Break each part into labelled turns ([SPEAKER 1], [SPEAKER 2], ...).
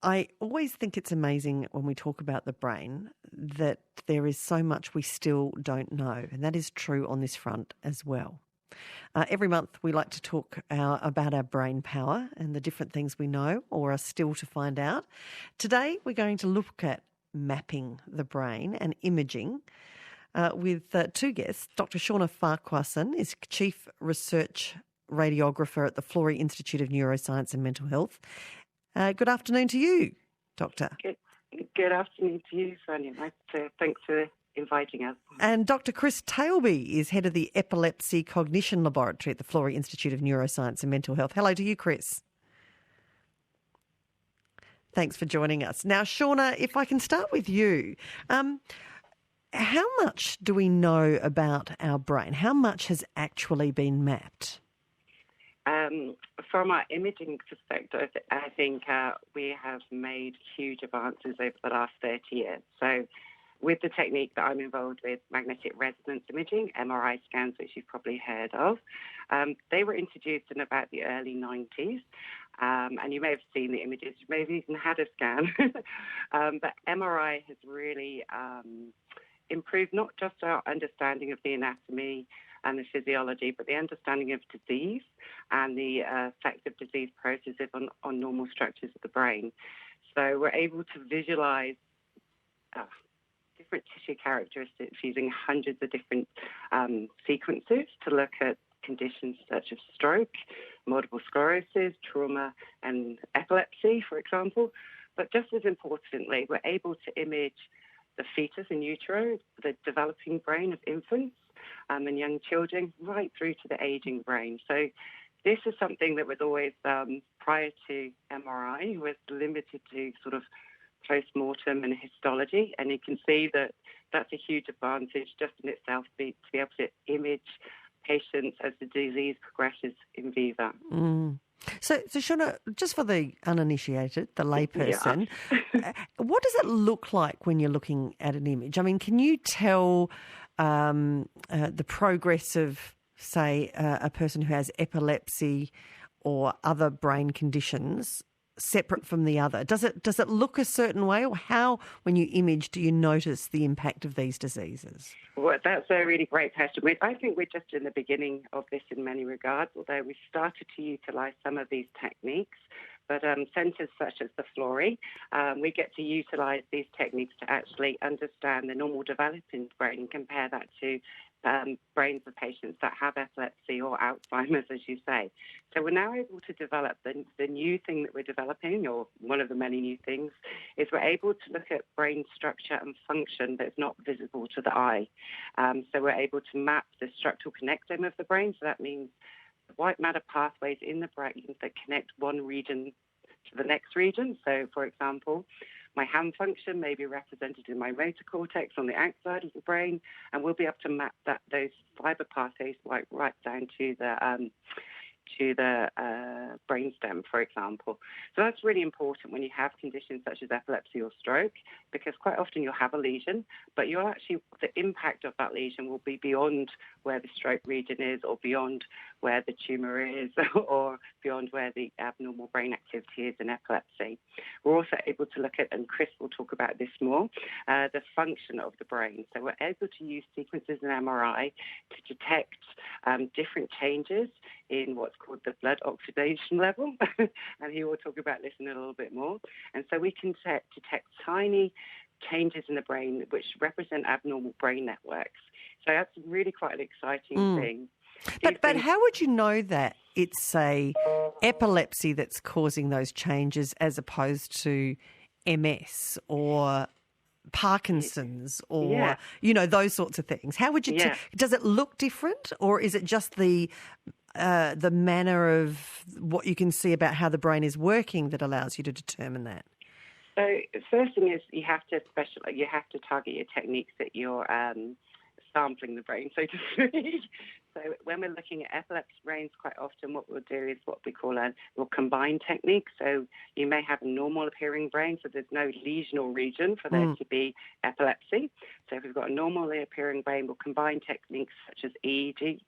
[SPEAKER 1] I always think it's amazing when we talk about the brain that there is so much we still don't know, and that is true on this front as well. Every month we like to talk about our brain power and the different things we know or are still to find out. Today we're going to look at mapping the brain and imaging with two guests. Dr. Shawna Farquharson is Chief Research Radiographer at the Florey Institute of Neuroscience and Mental Health. Good afternoon to you, Doctor.
[SPEAKER 2] Good afternoon to you, Sonia. Thanks for inviting us.
[SPEAKER 1] And Dr. Chris Tailby is head of the Epilepsy Cognition Laboratory at the Florey Institute of Neuroscience and Mental Health. Hello to you, Chris. Thanks for joining us. Now, Shawna, if I can start with you, how much do we know about our brain? How much has actually been mapped?
[SPEAKER 2] From our imaging perspective, I think we have made huge advances over the last 30 years. So with the technique that I'm involved with, magnetic resonance imaging, MRI scans, which you've probably heard of, they were introduced in about the early 90s. And you may have seen the images, you may have even had a scan. But MRI has really improved not just our understanding of the anatomy and the physiology, but the understanding of disease and the effect of disease processes on normal structures of the brain. So we're able to visualize different tissue characteristics using hundreds of different sequences to look at conditions such as stroke, multiple sclerosis, trauma, and epilepsy, for example. But just as importantly, we're able to image the fetus in utero, the developing brain of infants and young children, right through to the aging brain. So this is something that was always, prior to MRI, was limited to sort of post-mortem and histology. And you can see that that's a huge advantage just in itself to be able to image patients as the disease progresses in vivo.
[SPEAKER 1] Mm. So Shawna, just for the uninitiated, the layperson, what does it look like when you're looking at an image? I mean, can you tell the progress of, say, a person who has epilepsy or other brain conditions separate from the other? Does it look a certain way, or how, when you image, do you notice the impact of these diseases?
[SPEAKER 2] Well, that's a really great question. I think we're just in the beginning of this in many regards, although we've started to utilise some of these techniques. But centres such as the Florey, we get to utilise these techniques to actually understand the normal developing brain and compare that to brains of patients that have epilepsy or Alzheimer's, as you say. So we're now able to develop the new thing that we're developing, or one of the many new things, is we're able to look at brain structure and function that's not visible to the eye. So we're able to map the structural connectome of the brain. So that means the white matter pathways in the brain that connect one region to the next region. So, for example, my hand function may be represented in my motor cortex on the outside of the brain, and we'll be able to map those fibre pathways right down to the brainstem, for example. So that's really important when you have conditions such as epilepsy or stroke, because quite often you'll have a lesion, but the impact of that lesion will be beyond where the stroke region is, or beyond where the tumour is, or beyond where the abnormal brain activity is in epilepsy. We're also able to look at, and Chris will talk about this more, the function of the brain. So we're able to use sequences in MRI to detect different changes in what's called the blood oxidation level, and he will talk about this in a little bit more. And so we can detect tiny changes in the brain which represent abnormal brain networks. So that's really quite an exciting thing.
[SPEAKER 1] But how would you know that it's, say, epilepsy that's causing those changes as opposed to MS or Parkinson's or, those sorts of things? How would you does it look different, or is it just the manner of what you can see about how the brain is working that allows you to determine that?
[SPEAKER 2] So the first thing is you have to target your techniques that you're sampling the brain, so to speak. So when we're looking at epilepsy brains, quite often what we'll do is what we call we'll combine technique. So you may have a normal appearing brain, so there's no lesional region for there to be epilepsy. So if we've got a normally appearing brain, we'll combine techniques such as EEG,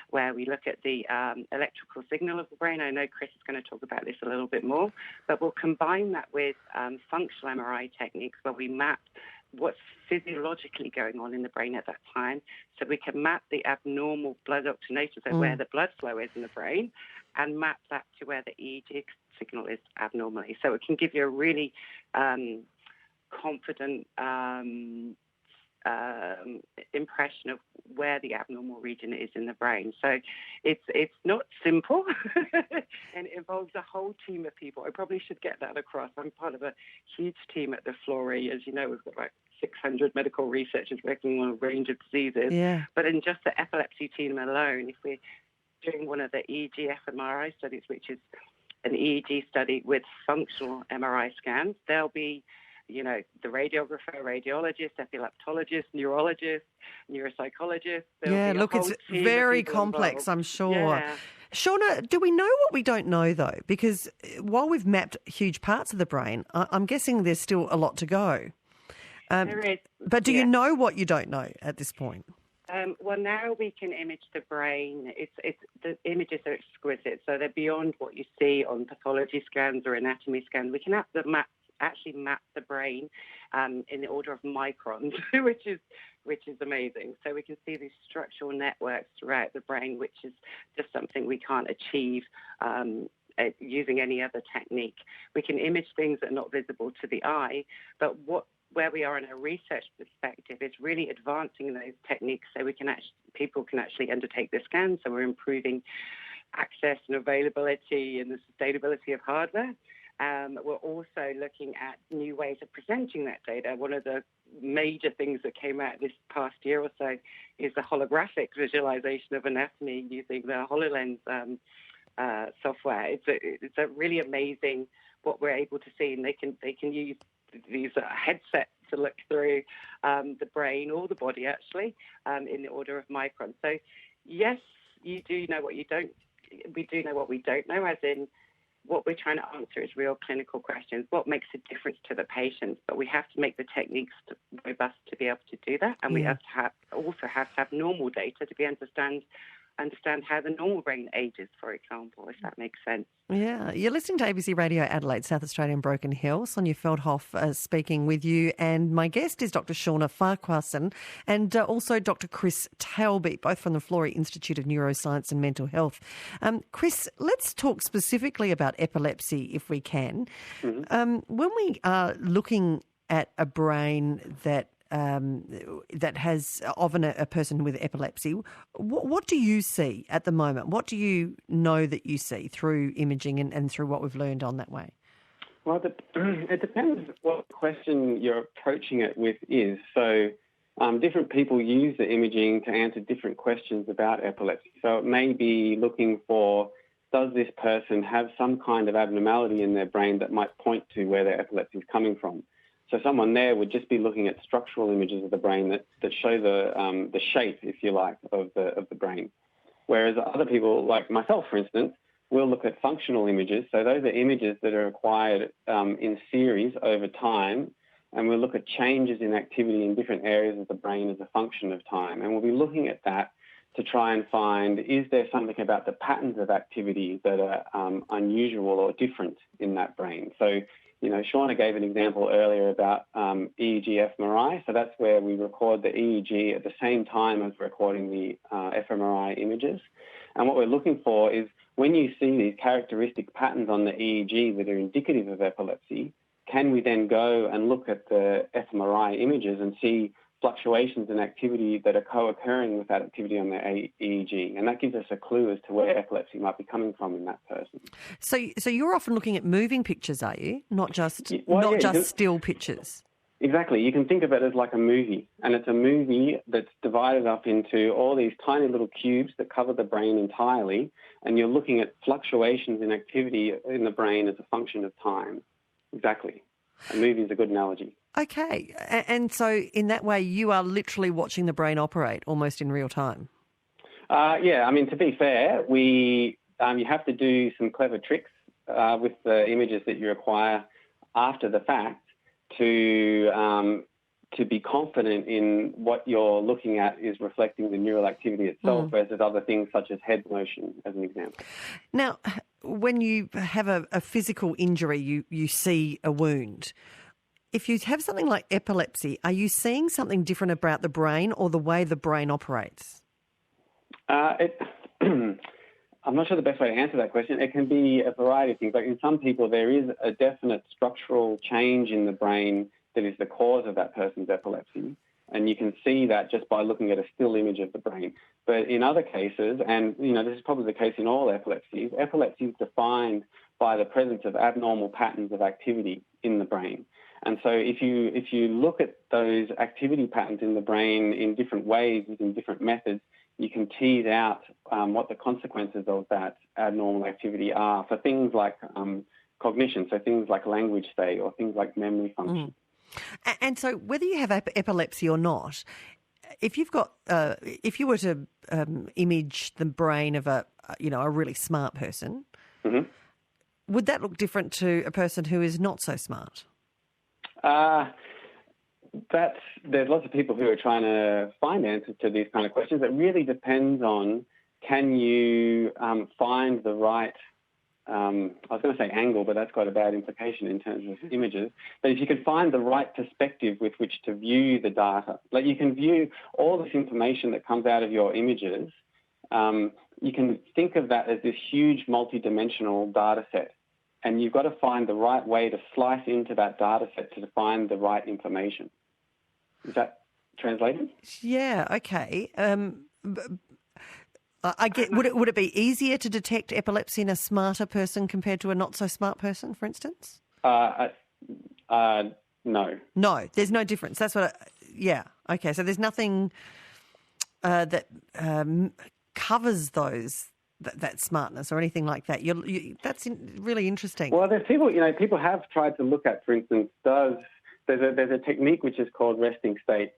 [SPEAKER 2] where we look at the electrical signal of the brain. I know Chris is going to talk about this a little bit more, but we'll combine that with functional MRI techniques where we map what's physiologically going on in the brain at that time, so we can map the abnormal blood oxygenation, so where the blood flow is in the brain, and map that to where the EEG signal is abnormally. So it can give you a really confident impression of where the abnormal region is in the brain. So it's not simple, and it involves a whole team of people. I probably should get that across. I'm part of a huge team at the Florey. As you know, we've got like 600 medical researchers working on a range of diseases. Yeah. But in just the epilepsy team alone, if we're doing one of the EEG fMRI studies, which is an EEG study with functional MRI scans, there'll be the radiographer, radiologist, epileptologist, neurologist, neuropsychologist.
[SPEAKER 1] Yeah, look, it's very complex, I'm sure. Yeah. Shawna, do we know what we don't know, though? Because while we've mapped huge parts of the brain, I'm guessing there's still a lot to go.
[SPEAKER 2] There is.
[SPEAKER 1] But do you know what you don't know at this point?
[SPEAKER 2] Well, now we can image the brain. The images are exquisite, so they're beyond what you see on pathology scans or anatomy scans. We can actually map the brain in the order of microns, which is amazing. So we can see these structural networks throughout the brain, which is just something we can't achieve using any other technique. We can image things that are not visible to the eye, but where we are in a research perspective is really advancing those techniques so people can actually undertake the scans. So we're improving access and availability and the sustainability of hardware. We're also looking at new ways of presenting that data. One of the major things that came out this past year or so is the holographic visualization of anatomy using the HoloLens software. It's a really amazing what we're able to see, and they can use these headsets to look through the brain or the body actually in the order of microns. So yes, you do know what you don't. We do know what we don't know, as in what we're trying to answer is real clinical questions. What makes a difference to the patients? But we have to make the techniques robust to be able to do that, and we have to have normal data to be able to understand how the normal brain ages, for example, if that makes sense.
[SPEAKER 1] Yeah, you're listening to ABC Radio Adelaide, South Australian Broken Hill. Sonia Feldhoff speaking with you, and my guest is Dr. Shawna Farquharson and also Dr. Chris Tailby, both from the Florey Institute of Neuroscience and Mental Health. Chris, let's talk specifically about epilepsy if we can. Mm-hmm. When we are looking at a brain that has often a person with epilepsy, what do you see at the moment? What do you know that you see through imaging and through what we've learned on that way?
[SPEAKER 3] Well, it depends what question you're approaching it with is. So different people use the imaging to answer different questions about epilepsy. So it may be looking for, does this person have some kind of abnormality in their brain that might point to where their epilepsy is coming from? So someone there would just be looking at structural images of the brain that show the shape, if you like, of the brain. Whereas other people, like myself, for instance, will look at functional images. So those are images that are acquired in series over time, and we'll look at changes in activity in different areas of the brain as a function of time. And we'll be looking at that to try and find, is there something about the patterns of activity that are unusual or different in that brain? So Shawna gave an example earlier about EEG fMRI. So that's where we record the EEG at the same time as recording the fMRI images. And what we're looking for is when you see these characteristic patterns on the EEG that are indicative of epilepsy, can we then go and look at the fMRI images and see fluctuations in activity that are co-occurring with that activity on the EEG, and that gives us a clue as to where epilepsy might be coming from in that person.
[SPEAKER 1] So you're often looking at moving pictures, are you? Not just still pictures.
[SPEAKER 3] Exactly. You can think of it as like a movie, and it's a movie that's divided up into all these tiny little cubes that cover the brain entirely, and you're looking at fluctuations in activity in the brain as a function of time. Exactly. A movie is a good analogy.
[SPEAKER 1] Okay. And so in that way, you are literally watching the brain operate almost in real time.
[SPEAKER 3] Yeah, I mean, to be fair, you have to do some clever tricks with the images that you acquire after the fact to be confident in what you're looking at is reflecting the neural activity itself versus other things such as head motion, as an example.
[SPEAKER 1] Now, when you have a physical injury, you see a wound. If you have something like epilepsy, are you seeing something different about the brain or the way the brain operates?
[SPEAKER 3] I'm not sure the best way to answer that question. It can be a variety of things. Like in some people, there is a definite structural change in the brain that is the cause of that person's epilepsy. And you can see that just by looking at a still image of the brain. But in other cases, and this is probably the case in all epilepsies, epilepsy is defined by the presence of abnormal patterns of activity in the brain. And so if you look at those activity patterns in the brain in different ways, using different methods, you can tease out what the consequences of that abnormal activity are for things like cognition, so things like language, say, or things like memory function.
[SPEAKER 1] And so whether you have epilepsy or not, if you've got, if you were to image the brain of a really smart person, would that look different to a person who is not so smart?
[SPEAKER 3] There's lots of people who are trying to find answers to these kind of questions. It really depends on, can you find the right, I was going to say angle, but that's got a bad implication in terms of images. But if you can find the right perspective with which to view the data, like you can view all this information that comes out of your images, you can think of that as this huge multidimensional data set. And you've got to find the right way to slice into that data set to find the right information. Is that translated?
[SPEAKER 1] Yeah, okay. I get. Would it be easier to detect epilepsy in a smarter person compared to a not so smart person, for instance?
[SPEAKER 3] No.
[SPEAKER 1] No, there's no difference. That's what. Yeah. Okay. So there's nothing that covers that smartness or anything like that. That's really interesting.
[SPEAKER 3] Well, there's people. People have tried to look at, for instance, there's a technique which is called resting state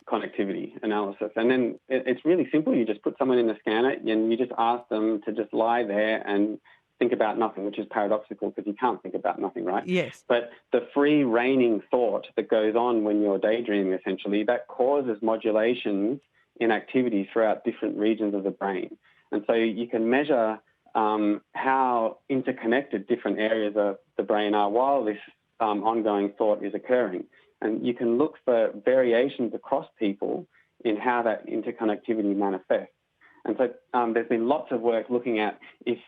[SPEAKER 3] connectivity analysis. And then it's really simple. You just put someone in the scanner and you just ask them to just lie there and think about nothing, which is paradoxical because you can't think about nothing, right?
[SPEAKER 1] Yes.
[SPEAKER 3] But the free reigning thought that goes on when you're daydreaming, essentially, that causes modulations in activity throughout different regions of the brain. And so you can measure how interconnected different areas of the brain are while this ongoing thought is occurring. And you can look for variations across people in how that interconnectivity manifests. And so there's been lots of work looking at if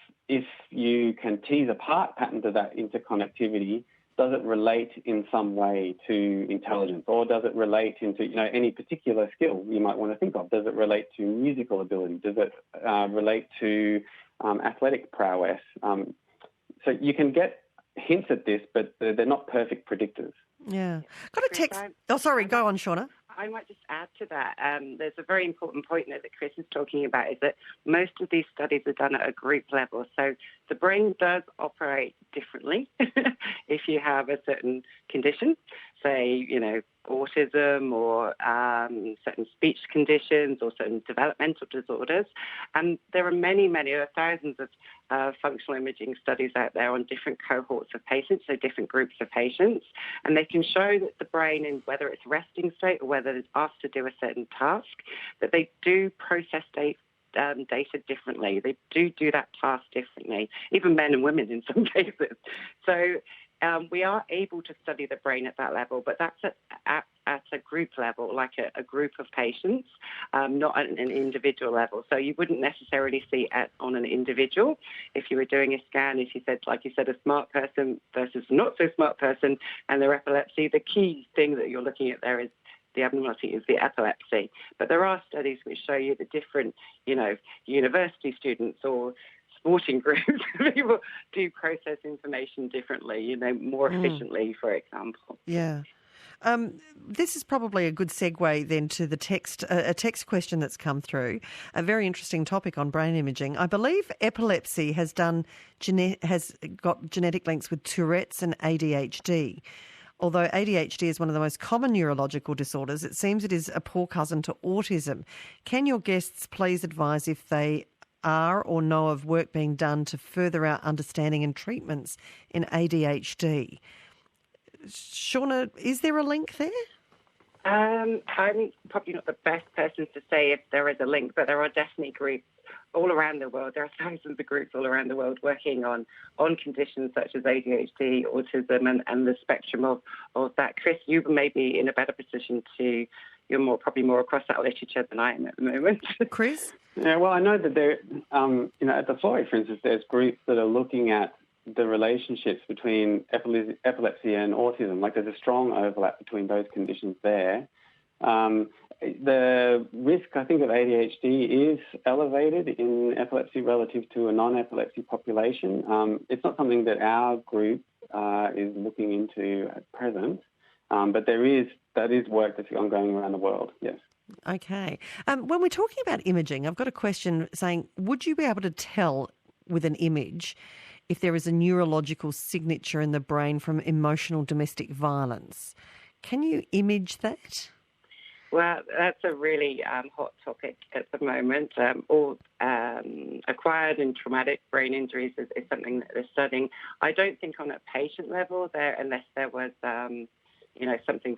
[SPEAKER 3] you can tease apart patterns of that interconnectivity, does it relate in some way to intelligence, or does it relate into any particular skill you might want to think of? Does it relate to musical ability? Does it relate to athletic prowess? So you can get hints at this, but they're not perfect predictors.
[SPEAKER 1] Yeah. Got a text. Oh, sorry. Go on, Shawna.
[SPEAKER 2] I might just add to that. There's a very important point there that Chris is talking about, is that most of these studies are done at a group level. So the brain does operate differently if you have a certain condition, say, autism or certain speech conditions or certain developmental disorders. And there are many, thousands of functional imaging studies out there on different cohorts of patients, so different groups of patients. And they can show that the brain, in whether it's resting state or whether it's asked to do a certain task, that they do process data differently. They do that task differently, even men and women in some cases. So we are able to study the brain at that level, but that's at a group level, like a group of patients, not at an individual level. So you wouldn't necessarily see it on an individual. If you were doing a scan, if you said, like you said, a smart person versus not so smart person and their epilepsy, the key thing that you're looking at there is the abnormality is the epilepsy. But there are studies which show you the different, university students or sporting groups, people do process information differently, more efficiently, for example.
[SPEAKER 1] Yeah. This is probably a good segue then to the a text question that's come through, a very interesting topic on brain imaging. I believe epilepsy has got genetic links with Tourette's and ADHD. Although ADHD is one of the most common neurological disorders, it seems it is a poor cousin to autism. Can your guests please advise if they are or know of work being done to further our understanding and treatments in ADHD? Shawna, is there a link there?
[SPEAKER 2] I'm probably not the best person to say if there is a link, but there are definitely groups all around the world. There are thousands of groups all around the world working on conditions such as ADHD, autism, and the spectrum of that. Chris, you may be in a better position to, you're probably more across that literature than I am at the moment.
[SPEAKER 1] Chris?
[SPEAKER 3] Yeah, well, I know that there, at the Florey, for instance, there's groups that are looking at the relationships between epilepsy and autism. Like, there's a strong overlap between those conditions there. The risk, I think, of ADHD is elevated in epilepsy relative to a non-epilepsy population. It's not something that our group is looking into at present, but that is work that's ongoing around the world, yes.
[SPEAKER 1] Okay. When we're talking about imaging, I've got a question saying, would you be able to tell with an image if there is a neurological signature in the brain from emotional domestic violence? Can you image that?
[SPEAKER 2] Well, that's a really hot topic at the moment. All acquired and traumatic brain injuries is something that they're studying. I don't think on a patient level there, unless there was, something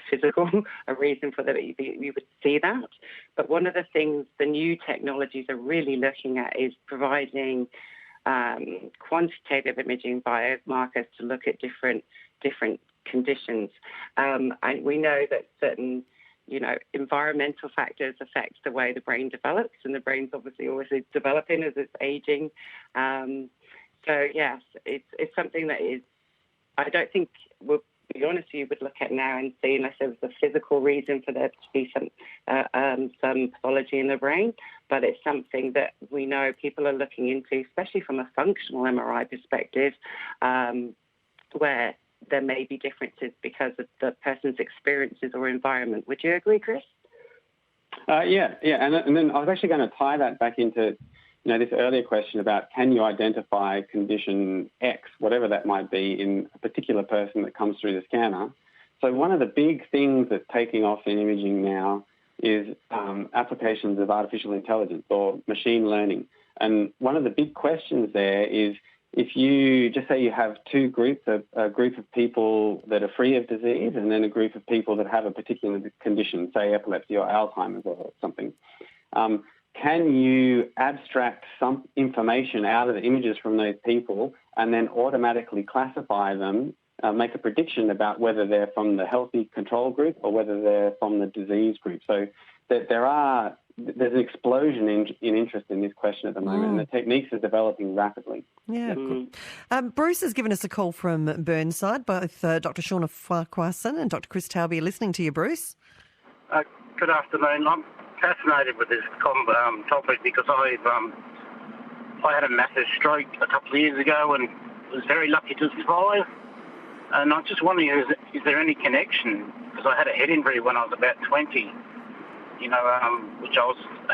[SPEAKER 2] physical, a reason for that you would see that. But one of the things the new technologies are really looking at is providing quantitative imaging biomarkers to look at different conditions. And we know that certain environmental factors affect the way the brain develops, and the brain's obviously always developing as it's aging. So yes, it's something that is, I don't think, we'll be honest, you would look at now and see unless there was a physical reason for there to be some pathology in the brain, but it's something that we know people are looking into, especially from a functional MRI perspective, where there may be differences because of the person's experiences or environment. Would you agree, Chris?
[SPEAKER 3] Yeah. And then I was actually going to tie that back into, this earlier question about can you identify condition X, whatever that might be, in a particular person that comes through the scanner. So one of the big things that's taking off in imaging now is applications of artificial intelligence or machine learning. And one of the big questions there is, if you just say you have two groups, a group of people that are free of disease and then a group of people that have a particular condition, say epilepsy or Alzheimer's or something, can you abstract some information out of the images from those people and then automatically classify them, make a prediction about whether they're from the healthy control group or whether they're from the disease group? So there's an explosion in interest in this question at the moment, and the techniques are developing rapidly.
[SPEAKER 1] Yeah. Bruce has given us a call from Burnside. Both Dr. Shawna Farquharson and Dr. Chris Tailby are listening to you, Bruce.
[SPEAKER 4] Good afternoon. I'm fascinated with this topic because I had a massive stroke a couple of years ago and was very lucky to survive. And I'm just wondering, is there any connection? Because I had a head injury when I was about 20. Which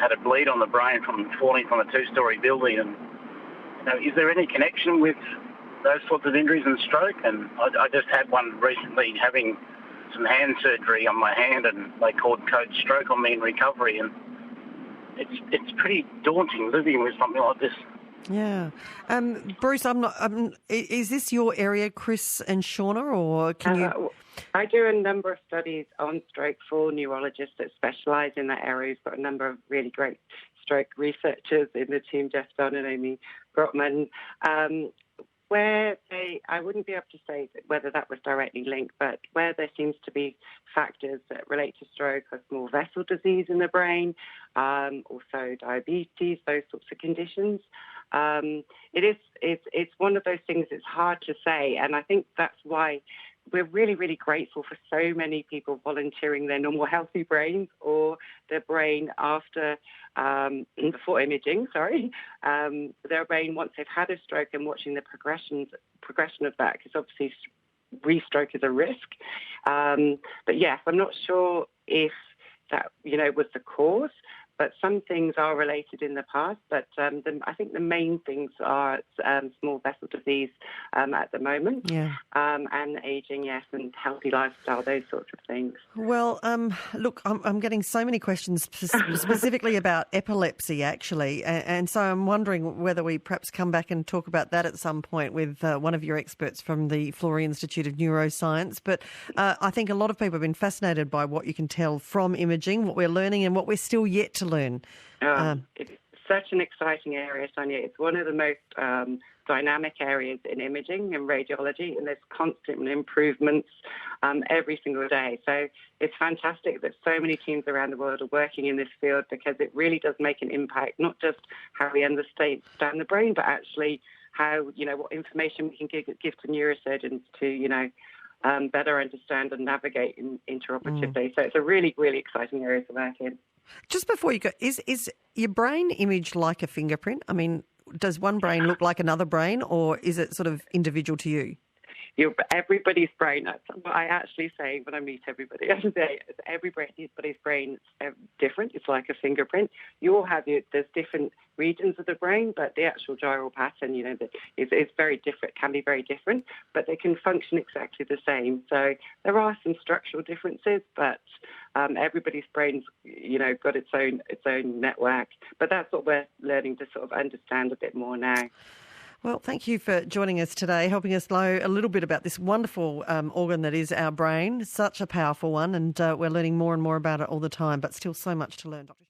[SPEAKER 4] had a bleed on the brain from falling from a two-storey building. And, is there any connection with those sorts of injuries and stroke? And I just had one recently, having some hand surgery on my hand, and they called code stroke on me in recovery. And it's pretty daunting living with something like this.
[SPEAKER 1] Yeah. Bruce, is this your area, Chris and Shawna, or can you...
[SPEAKER 2] I do a number of studies on stroke for neurologists that specialise in that area. We've got a number of really great stroke researchers in the team, Jeff Dunn and Amy Grotman, where I wouldn't be able to say whether that was directly linked, but where there seems to be factors that relate to stroke or small vessel disease in the brain, also diabetes, those sorts of conditions. It's one of those things that's hard to say, and I think that's why we're really, really grateful for so many people volunteering their normal healthy brains or their brain before imaging, their brain once they've had a stroke, and watching the progression of that, because obviously re-stroke is a risk. But yes, I'm not sure if that, was the cause, but some things are related in the past. But I think the main things are small vessel disease at the moment, and ageing, yes, and healthy lifestyle, those sorts of things.
[SPEAKER 1] Well, look, I'm getting so many questions specifically about epilepsy, actually, and so I'm wondering whether we perhaps come back and talk about that at some point with one of your experts from the Florey Institute of Neuroscience. But I think a lot of people have been fascinated by what you can tell from imaging, what we're learning and what we're still yet to learn.
[SPEAKER 2] It's such an exciting area, Sonia. It's one of the most dynamic areas in imaging and radiology, and there's constant improvements every single day. So it's fantastic that so many teams around the world are working in this field, because it really does make an impact, not just how we understand the brain, but actually how, what information we can give to neurosurgeons to, better understand and navigate interoperatively. So it's a really, really exciting area to work in.
[SPEAKER 1] Just before you go, is your brain imaged like a fingerprint? I mean, does one brain look like another brain, or is it sort of individual to you?
[SPEAKER 2] Everybody's brain, that's what I actually say when I meet everybody. I say everybody's brain is different. It's like a fingerprint. You all have there's different regions of the brain, but the actual gyral pattern, is very different, can be very different, but they can function exactly the same. So there are some structural differences, but everybody's brain's, got its own network. But that's what we're learning to sort of understand a bit more now.
[SPEAKER 1] Well, thank you for joining us today, helping us know a little bit about this wonderful organ that is our brain, such a powerful one, and we're learning more and more about it all the time, but still so much to learn, Dr.